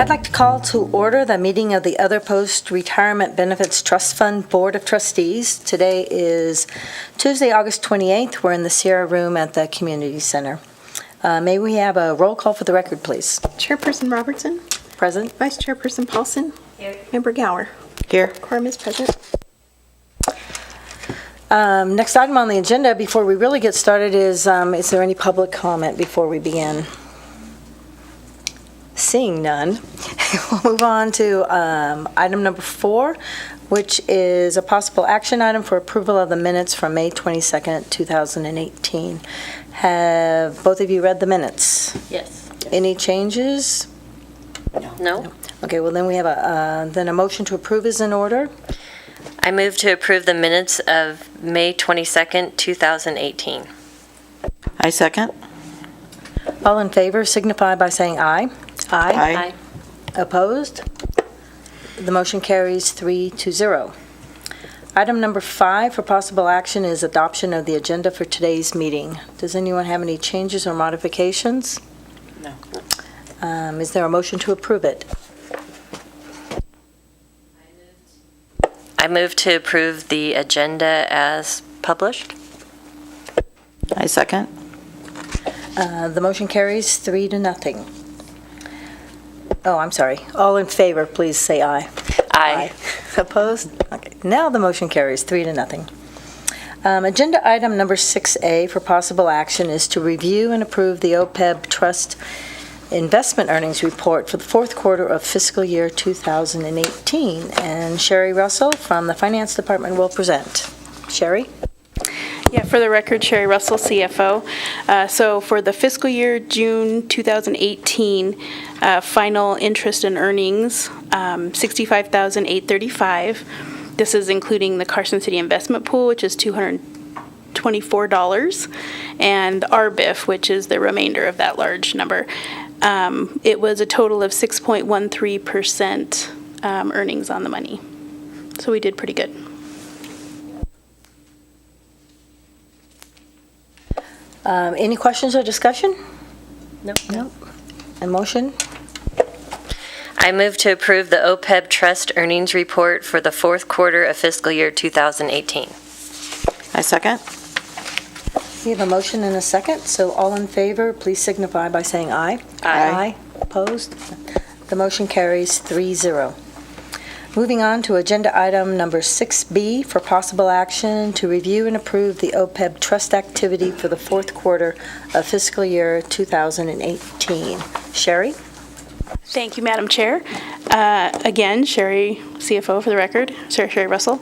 I'd like to call to order the meeting of the Other Post-Retirement Benefits Trust Fund Board of Trustees. Today is Tuesday, August 28th. We're in the Sierra Room at the Community Center. May we have a roll call for the record, please? Chairperson Robertson. Present. Vice Chairperson Paulson. Here. Member Gower. Here. Quorum is present. Next item on the agenda before we really get started is there any public comment before we begin? Seeing none, we'll move on to item number 4, which is a possible action item for approval of the minutes from May 22nd, 2018. Have both of you read the minutes? Yes. Any changes? No? Okay, well then we have a motion to approve is in order. I move to approve the minutes of May 22nd, 2018. I second. All in favor signify by saying aye. Aye. Opposed? The motion carries 3-0. Item number 5 for possible action is adoption of the agenda for today's meeting. Does anyone have any changes or modifications? No. Is there a motion to approve it? I move to approve the agenda as published. I second. The motion carries 3-0. Oh, I'm sorry. All in favor, please say aye. Aye. Opposed? Okay. Now the motion carries 3-0. Agenda item number 6A for possible action is to review and approve the OPEB Trust Investment Earnings Report for the fourth quarter of fiscal year 2018. And Sherry Russell from the Finance Department will present. Sherry? Yeah, for the record, Sherry Russell, CFO. So for the fiscal year June 2018, final interest and earnings, $65,835. This is including the Carson City investment pool, which is $224, and RBIF, which is the remainder of that large number. It was a total of 6.13% earnings on the money. So we did pretty good. Any questions or discussion? No. No. A motion? I move to approve the OPEB Trust Earnings Report for the fourth quarter of fiscal year 2018. I second. We have a motion and a second, so all in favor, please signify by saying aye. Aye. Opposed? The motion carries 3-0. Moving on to agenda item number 6B for possible action to review and approve the OPEB trust activity for the fourth quarter of fiscal year 2018. Sherry? Thank you, Madam Chair. Again, Sherry, CFO for the record, Sherry Russell.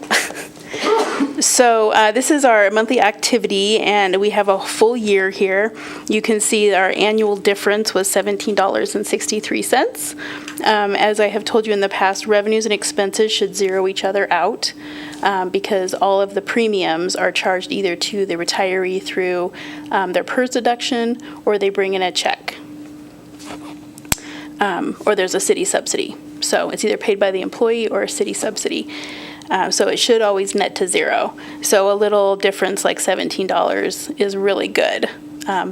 So this is our monthly activity, and we have a full year here. You can see our annual difference was $17.63. As I have told you in the past, revenues and expenses should zero each other out because all of the premiums are charged either to the retiree through their PERS deduction, or they bring in a check. Or there's a city subsidy. So it's either paid by the employee or a city subsidy. So it should always net to zero. So a little difference like $17 is really good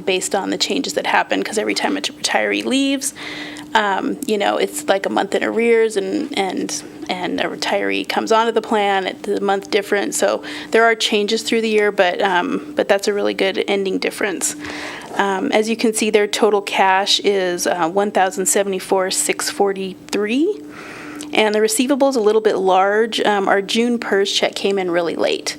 based on the changes that happen, because every time a retiree leaves, it's like a month in arrears, and a retiree comes onto the plan at the month different. So there are changes through the year, but that's a really good ending difference. As you can see, their total cash is $1,074,643. And the receivable is a little bit large. Our June PERS check came in really late.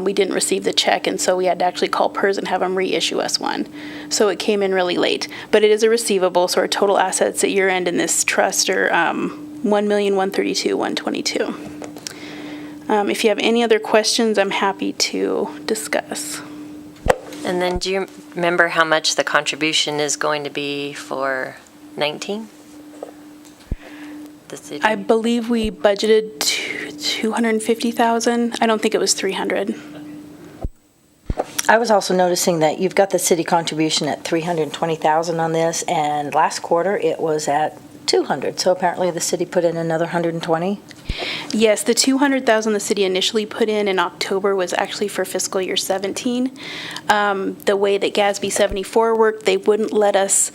We didn't receive the check, and so we had to actually call PERS and have them reissue us one. So it came in really late. But it is a receivable, so our total assets at year end in this trust are $1,132,122. If you have any other questions, I'm happy to discuss. And then do you remember how much the contribution is going to be for 19? The city? I believe we budgeted $250,000. I don't think it was $300,000. I was also noticing that you've got the city contribution at $320,000 on this, and last quarter it was at $200,000. So apparently the city put in another $120,000. Yes, the $200,000 the city initially put in October was actually for fiscal year 17. The way that GASB 74 worked, they wouldn't let us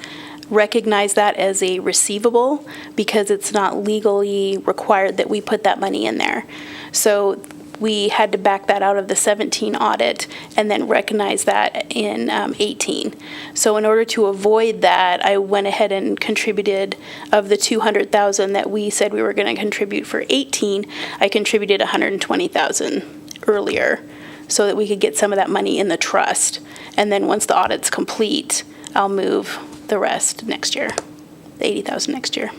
recognize that as a receivable because it's not legally required that we put that money in there. So we had to back that out of the 17 audit and then recognize that in 18. So in order to avoid that, I went ahead and contributed of the 200,000 that we said we were going to contribute for 18, I contributed 120,000 earlier so that we could get some of that money in the trust. And then once the audit's complete, I'll move the rest next year, the 80,000 next year.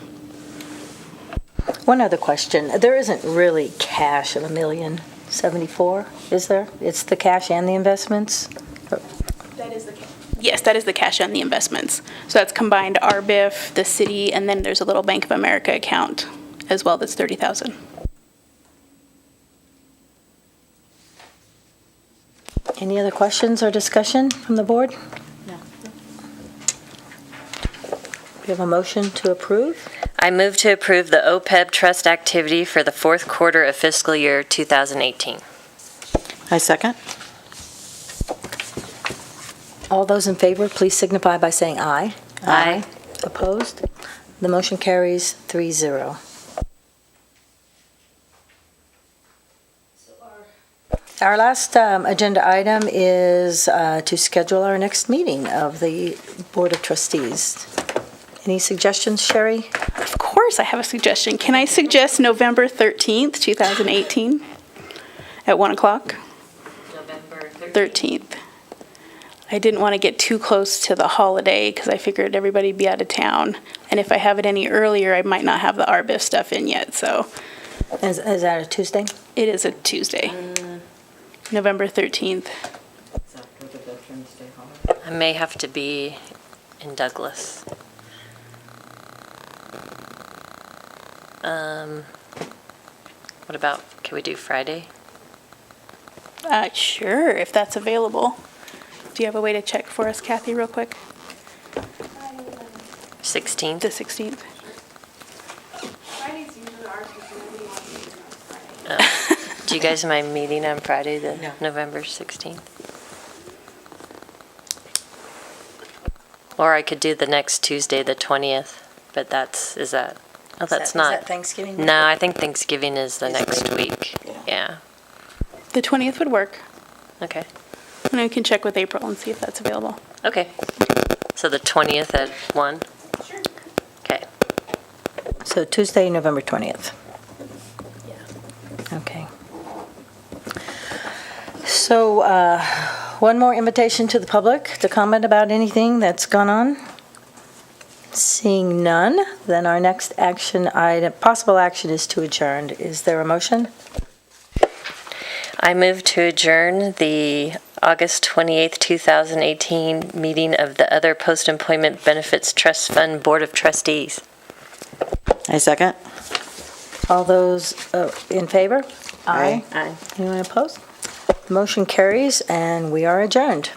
One other question. There isn't really cash of $1,074,000, is there? It's the cash and the investments? Yes, that is the cash and the investments. So that's combined RBIF, the city, and then there's a little Bank of America account as well that's 30,000. Any other questions or discussion from the board? No. We have a motion to approve. I move to approve the OPEB trust activity for the fourth quarter of fiscal year 2018. I second. All those in favor, please signify by saying aye. Aye. Opposed? The motion carries 3-0. Our last agenda item is to schedule our next meeting of the Board of Trustees. Any suggestions, Sherry? Of course, I have a suggestion. Can I suggest November 13th, 2018 at 1 o'clock? November 13th. I didn't want to get too close to the holiday because I figured everybody'd be out of town. And if I have it any earlier, I might not have the RBIF stuff in yet. So Is that a Tuesday? it is a Tuesday, November 13th. I may have to be in Douglas. What about, can we do Friday? Sure, if that's available. Do you have a way to check for us, Kathy, real quick? 16th? The 16th. Do you guys mind meeting on Friday, the No. November 16th? Or I could do the next Tuesday, the 20th, but is that, oh, that's not. Is that Thanksgiving? No, I think Thanksgiving is the Is next later. week. Yeah, The 20th would work. okay. And I can check with April and see if that's available. Okay. So the 20th at 1? Sure. Okay. So Tuesday, November 20th. Okay. So one more invitation to the public to comment about anything that's gone on. Seeing none, then our next action item, possible action is to adjourn. Is there a motion? I move to adjourn the August 28th, 2018 meeting of the Other Post-Employment Benefits Trust Fund Board of Trustees. I second. All those in favor? Aye. Anyone opposed? Motion carries, and we are adjourned.